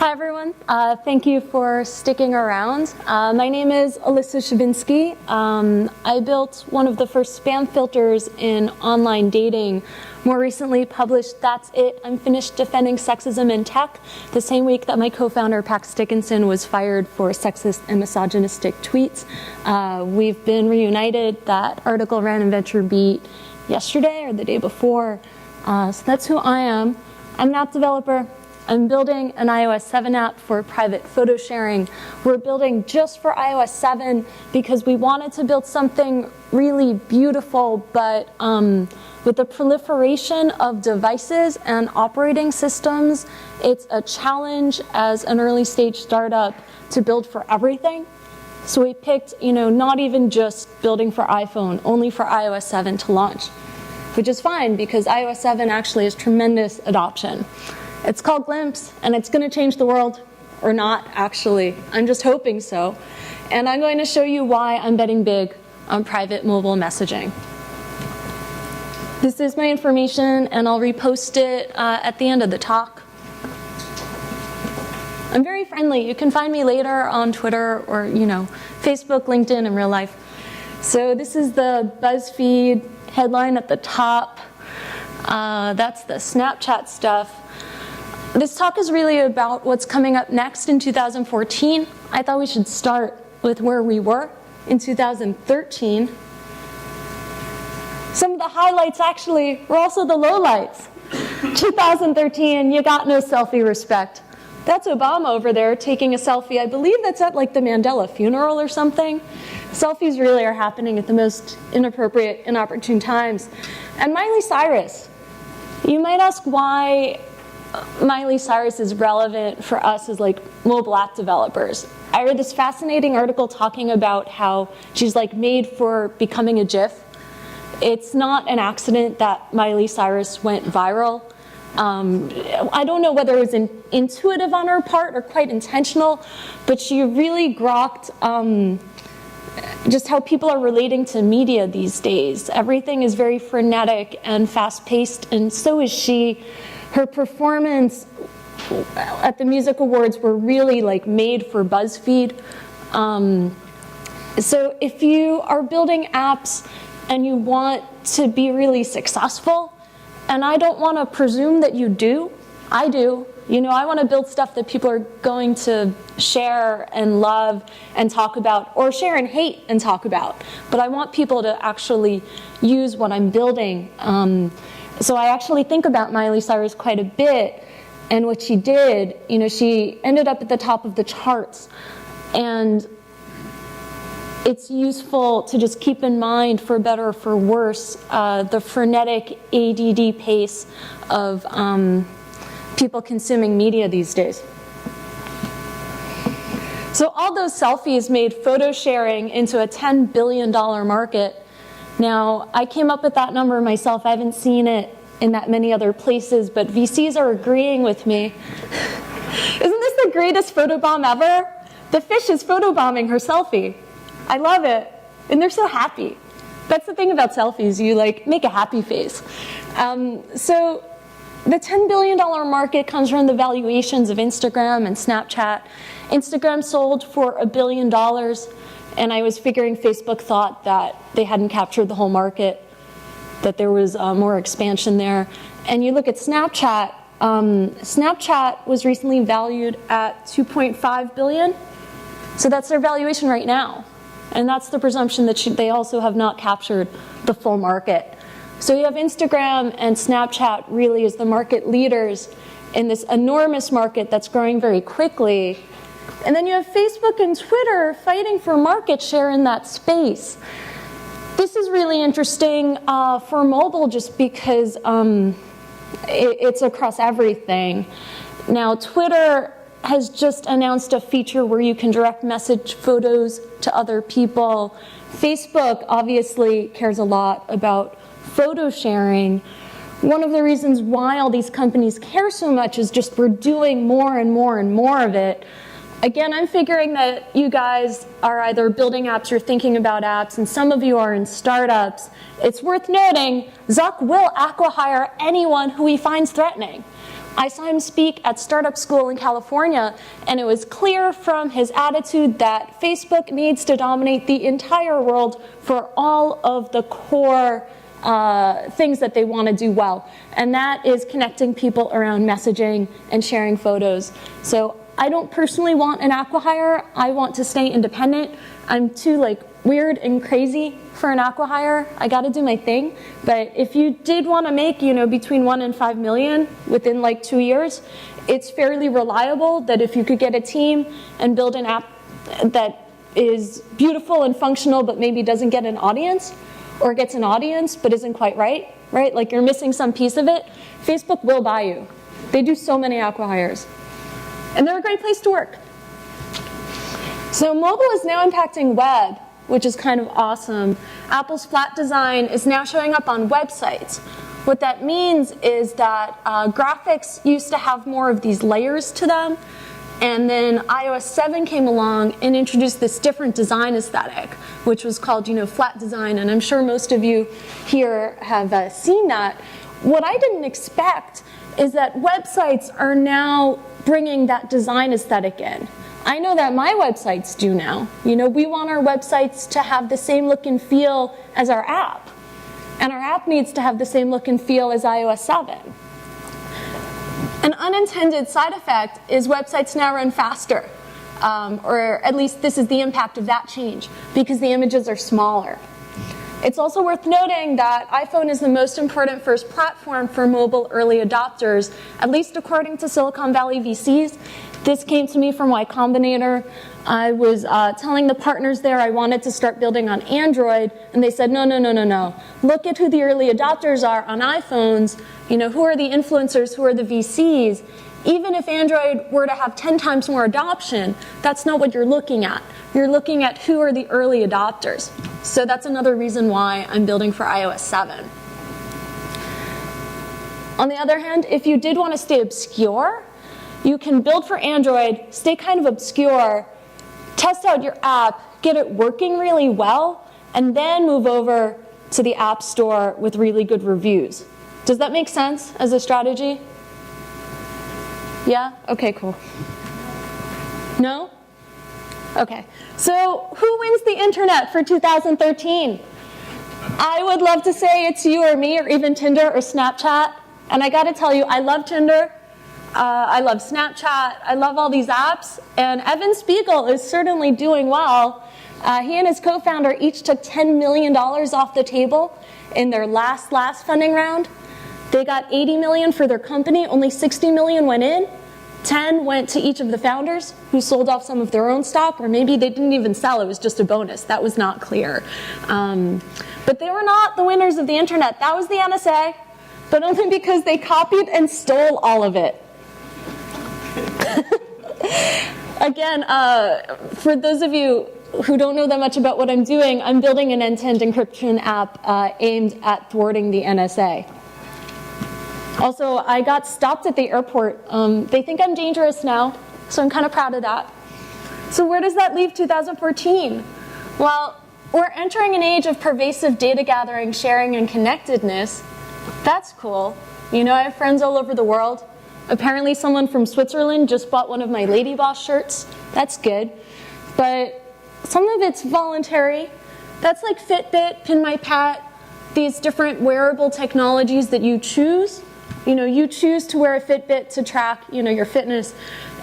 Hi everyone, thank you for sticking around. My name is Elissa Shevinsky. I built one of the first spam filters in online dating. More recently published That's It, I'm Finished Defending Sexism in Tech, the same week that my co-founder Pax Dickinson was fired for sexist and misogynistic tweets. We've been reunited. That article ran in VentureBeat yesterday or the day before. So that's who I am. I'm an app developer. I'm building an iOS 7 app for private photo sharing. We're building just for iOS 7 because we wanted to build something really beautiful, but with the proliferation of devices and operating systems, it's a challenge as an early stage startup to build for everything. So we picked, not even just building for iPhone, only for iOS 7 to launch, which is fine because iOS 7 actually has tremendous adoption. It's called Glimpse, and it's going to change the world, or not, actually. I'm just hoping so. And I'm going to show you why I'm betting big on private mobile messaging. This is my information, and I'll repost it at the end of the talk. I'm very friendly. You can find me later on Twitter or, Facebook, LinkedIn in real life. So this is the BuzzFeed headline at the top. That's the Snapchat stuff. This talk is really about what's coming up next in 2014. I thought we should start with where we were in 2013. Some of the highlights actually were also the lowlights. 2013, you got no selfie respect. That's Obama over there taking a selfie. I believe that's at like the Mandela funeral or something. Selfies really are happening at the most inappropriate, inopportune times. And Miley Cyrus. You might ask why Miley Cyrus is relevant for us as mobile app developers. I read this fascinating article talking about how she's made for becoming a GIF. It's not an accident that Miley Cyrus went viral. I don't know whether it was intuitive on her part or quite intentional, but she really grokked just how people are relating to media these days. Everything is very frenetic and fast-paced, and so is she. Her performance at the Music Awards were really made for BuzzFeed. So if you are building apps and you want to be really successful, and I don't want to presume that you do, I do. I want to build stuff that people are going to share and love and talk about, or share and hate and talk about. But I want people to actually use what I'm building. So I actually think about Miley Cyrus quite a bit, and what she did, she ended up at the top of the charts. And it's useful to just keep in mind, for better or for worse, the frenetic ADD pace of people consuming media these days. So all those selfies made photo sharing into a $10 billion market. Now, I came up with that number myself. I haven't seen it in that many other places, but VCs are agreeing with me. Isn't this the greatest photobomb ever? The fish is photobombing her selfie. I love it. And they're so happy. That's the thing about selfies. You make a happy face. So the $10 billion market comes from the valuations of Instagram and Snapchat. Instagram sold for $1 billion. And I was figuring Facebook thought that they hadn't captured the whole market, that there was more expansion there. And you look at Snapchat. Snapchat was recently valued at $2.5 billion. So that's their valuation right now. And that's the presumption that they also have not captured the full market. So you have Instagram and Snapchat really as the market leaders in this enormous market that's growing very quickly. And then you have Facebook and Twitter fighting for market share in that space. This is really interesting for mobile just because it's across everything. Now, Twitter has just announced a feature where you can direct message photos to other people. Facebook obviously cares a lot about photo sharing. One of the reasons why all these companies care so much is just we're doing more and more and more of it. Again, I'm figuring that you guys are either building apps or thinking about apps, and some of you are in startups. It's worth noting, Zuck will acqui-hire anyone who he finds threatening. I saw him speak at Startup School in California, and it was clear from his attitude that Facebook needs to dominate the entire world for all of the core things that they want to do well. And that is connecting people around messaging and sharing photos. So I don't personally want an acqui-hire. I want to stay independent. I'm too weird and crazy for an acqui-hire. I got to do my thing. But if you did want to make, between 1 and 5 million within 2 years, it's fairly reliable that if you could get a team and build an app that is beautiful and functional but maybe doesn't get an audience, or gets an audience but isn't quite right? Like you're missing some piece of it, Facebook will buy you. They do so many acqui-hires. And they're a great place to work. So mobile is now impacting web, which is kind of awesome. Apple's flat design is now showing up on websites. What that means is that graphics used to have more of these layers to them, and then iOS 7 came along and introduced this different design aesthetic, which was called, flat design, and I'm sure most of you here have seen that. What I didn't expect is that websites are now bringing that design aesthetic in. I know that my websites do now. We want our websites to have the same look and feel as our app. And our app needs to have the same look and feel as iOS 7. An unintended side effect is websites now run faster. Or at least this is the impact of that change, because the images are smaller. It's also worth noting that iPhone is the most important first platform for mobile early adopters, at least according to Silicon Valley VCs. This came to me from Y Combinator. I was telling the partners there I wanted to start building on Android, and they said, no. Look at who the early adopters are on iPhones. Who are the influencers, who are the VCs? Even if Android were to have 10 times more adoption, that's not what you're looking at. You're looking at who are the early adopters. So that's another reason why I'm building for iOS 7. On the other hand, if you did want to stay obscure, you can build for Android, stay kind of obscure, test out your app, get it working really well, and then move over to the App Store with really good reviews. Does that make sense as a strategy? Yeah? Okay, cool. No? Okay. So who wins the internet for 2013? I would love to say it's you or me or even Tinder or Snapchat. And I got to tell you, I love Tinder. I love Snapchat. I love all these apps. And Evan Spiegel is certainly doing well. He and his co-founder each took $10 million off the table in their last funding round. They got $80 million for their company. Only $60 million went in. 10 went to each of the founders who sold off some of their own stock, or maybe they didn't even sell. It was just a bonus. That was not clear. But they were not the winners of the internet. That was the NSA, but only because they copied and stole all of it. Again, for those of you who don't know that much about what I'm doing, I'm building an end-to-end encryption app aimed at thwarting the NSA. Also, I got stopped at the airport. They think I'm dangerous now, so I'm kind of proud of that. So where does that leave 2014? Well, we're entering an age of pervasive data gathering, sharing, and connectedness. That's cool. I have friends all over the world. Apparently someone from Switzerland just bought one of my Lady Boss shirts. That's good. But some of it's voluntary. That's like Fitbit, Pin My Pet, these different wearable technologies that you choose. You choose to wear a Fitbit to track, your fitness,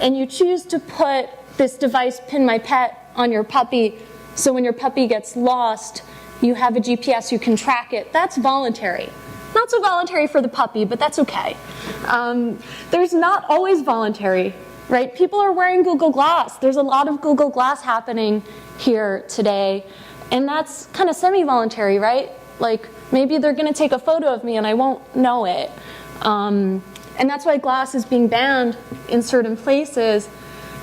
and you choose to put this device, Pin My Pet, on your puppy, so when your puppy gets lost, you have a GPS, you can track it. That's voluntary. Not so voluntary for the puppy, but that's okay. There's not always voluntary, right? People are wearing Google Glass. There's a lot of Google Glass happening here today, and that's kind of semi-voluntary, right? Like, maybe they're going to take a photo of me and I won't know it. And that's why glass is being banned in certain places.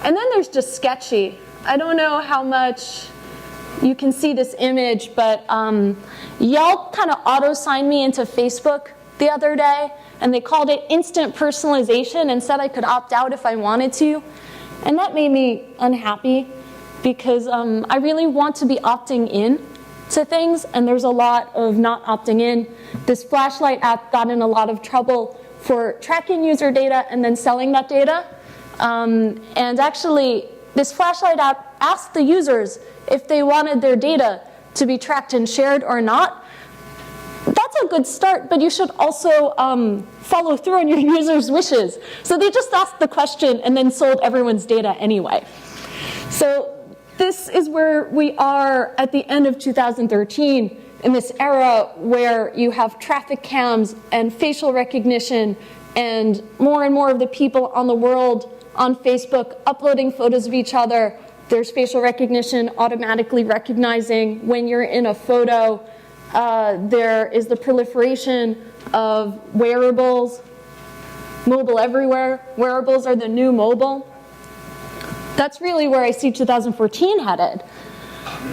And then there's just sketchy. I don't know how much you can see this image, but Yelp kind of auto-signed me into Facebook the other day, and they called it instant personalization and said I could opt out if I wanted to. And that made me unhappy because I really want to be opting in to things, and there's a lot of not opting in. This flashlight app got in a lot of trouble for tracking user data and then selling that data. And actually, this flashlight app asked the users if they wanted their data to be tracked and shared or not. That's a good start, but you should also follow through on your users' wishes. So they just asked the question and then sold everyone's data anyway. So this is where we are at the end of 2013 in this era where you have traffic cams and facial recognition and more of the people on the world on Facebook uploading photos of each other. There's facial recognition automatically recognizing when you're in a photo. There is the proliferation of wearables, mobile everywhere. Wearables are the new mobile. That's really where I see 2014 headed.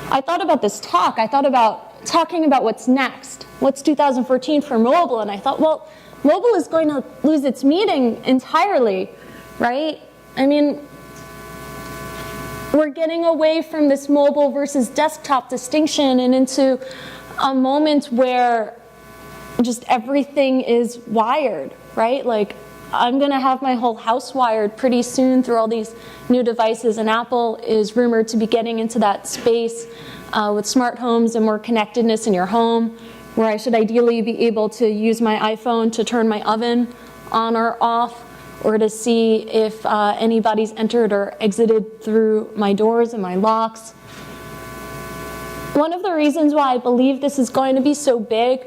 I thought about this talk. I thought about talking about what's next. What's 2014 for mobile? And I thought, well, mobile is going to lose its meaning entirely, right? I mean, we're getting away from this mobile versus desktop distinction and into a moment where just everything is wired, right? Like, I'm going to have my whole house wired pretty soon through all these new devices, and Apple is rumored to be getting into that space with smart homes and more connectedness in your home, where I should ideally be able to use my iPhone to turn my oven on or off, or to see if anybody's entered or exited through my doors and my locks. One of the reasons why I believe this is going to be so big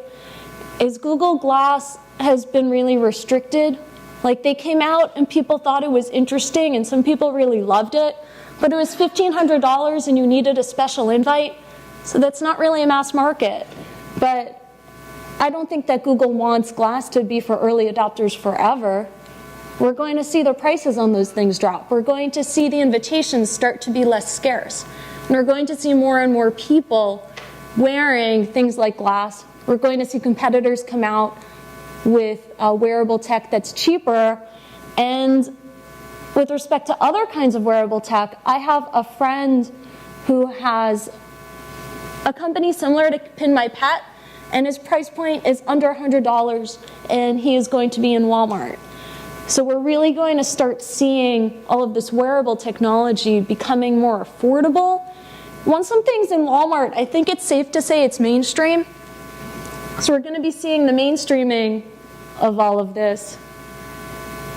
is Google Glass has been really restricted. Like, they came out and people thought it was interesting and some people really loved it, but it was $1,500 and you needed a special invite, so that's not really a mass market. But I don't think that Google wants Glass to be for early adopters forever. We're going to see the prices on those things drop. We're going to see the invitations start to be less scarce. And we're going to see more and more people wearing things like Glass. We're going to see competitors come out with wearable tech that's cheaper. And with respect to other kinds of wearable tech, I have a friend who has a company similar to Pin My Pet, and his price point is under $100, and he is going to be in Walmart. So we're really going to start seeing all of this wearable technology becoming more affordable. Once something's in Walmart, I think it's safe to say it's mainstream. So we're going to be seeing the mainstreaming of all of this.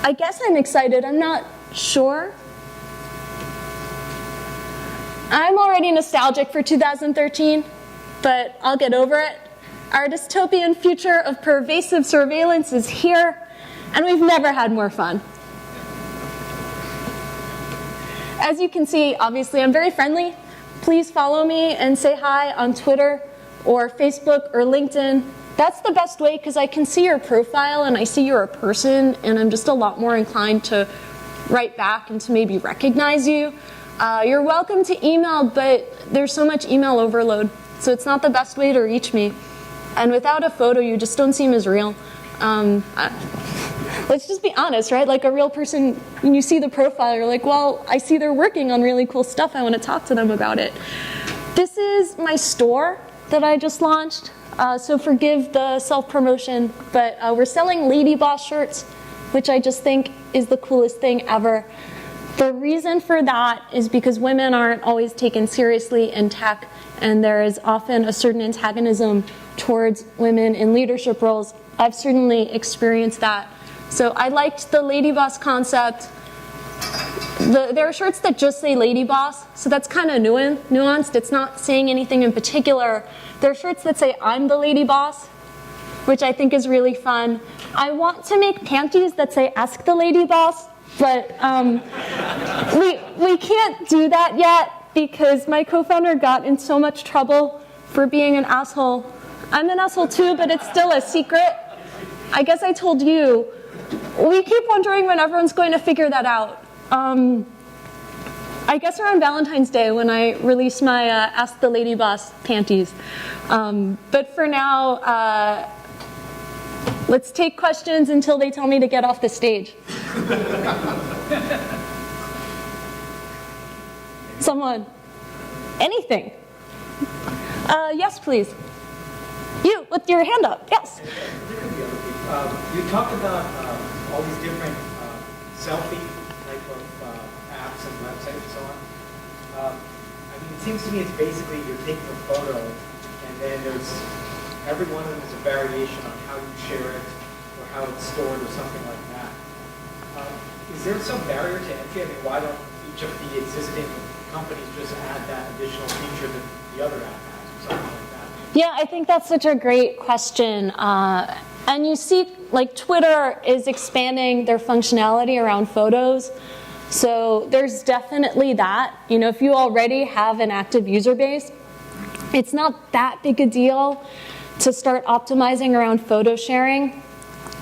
I guess I'm excited. I'm not sure. I'm already nostalgic for 2013, but I'll get over it. Our dystopian future of pervasive surveillance is here, and we've never had more fun. As you can see, obviously, I'm very friendly. Please follow me and say hi on Twitter or Facebook or LinkedIn. That's the best way because I can see your profile and I see you're a person, and I'm just a lot more inclined to write back and to maybe recognize you. You're welcome to email, but there's so much email overload, so it's not the best way to reach me. And without a photo, you just don't seem as real. Let's just be honest, right? Like, a real person, when you see the profile, you're like, well, I see they're working on really cool stuff. I want to talk to them about it. This is my store that I just launched. So forgive the self-promotion, but we're selling Lady Boss shirts, which I just think is the coolest thing ever. The reason for that is because women aren't always taken seriously in tech, and there is often a certain antagonism towards women in leadership roles. I've certainly experienced that. So I liked the Lady Boss concept. There are shirts that just say Lady Boss, so that's kind of nuanced. It's not saying anything in particular. There are shirts that say I'm the Lady Boss, which I think is really fun. I want to make panties that say Ask the Lady Boss, but we can't do that yet because my co-founder got in so much trouble for being an asshole. I'm an asshole too, but it's still a secret. I guess I told you. We keep wondering when everyone's going to figure that out. I guess around Valentine's Day when I release my Ask the Lady Boss panties. But for now, let's take questions until they tell me to get off the stage. Someone? Anything? Yes, please. You, with your hand up, yes. You talked about all these different selfie type of apps and websites and so on. I mean, it seems to me it's basically you're taking a photo, and then every one of them is a variation on how you share it, or how it's stored, or something like that. Is there some barrier to entry? I mean, why don't each of the existing companies just add that additional feature that the other app has, or something like that? Yeah, I think that's such a great question. And you see, like, Twitter is expanding their functionality around photos. So there's definitely that. You know, if you already have an active user base, it's not that big a deal to start optimizing around photo sharing.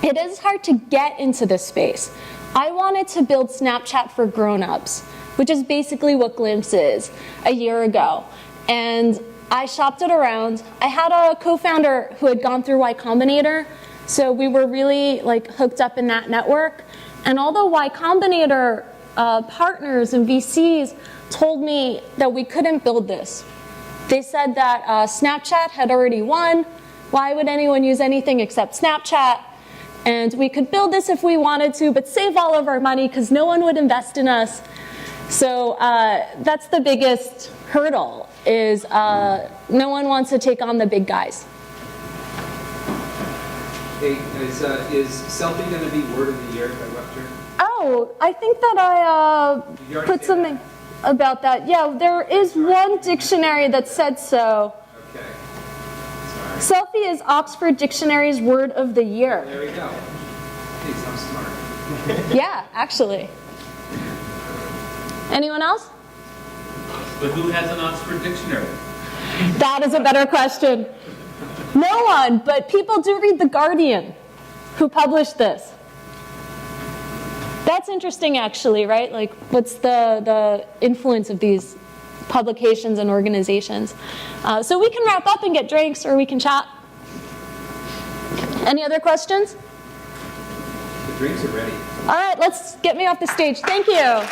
It is hard to get into this space. I wanted to build Snapchat for grown-ups, which is basically what Glimpse is, a year ago. And I shopped it around. I had a co-founder who had gone through Y Combinator, so we were really hooked up in that network. And all the Y Combinator partners and VCs told me that we couldn't build this. They said that Snapchat had already won. Why would anyone use anything except Snapchat? And we could build this if we wanted to, but save all of our money because no one would invest in us. So that's the biggest hurdle, is no one wants to take on the big guys. Hey, is selfie going to be word of the year by Webster? Oh, I think that I put something about that. Yeah, there is one dictionary that said so. Okay. Selfie is Oxford Dictionary's word of the year. There we go. Geez, I'm smart. Yeah, actually. Anyone else? But who has an Oxford dictionary? That is a better question. No one, but people do read The Guardian, who published this. That's interesting, actually, right? Like, what's the influence of these publications and organizations? So we can wrap up and get drinks, or we can chat. Any other questions? The drinks are ready. All right, let's get me off the stage. Thank you.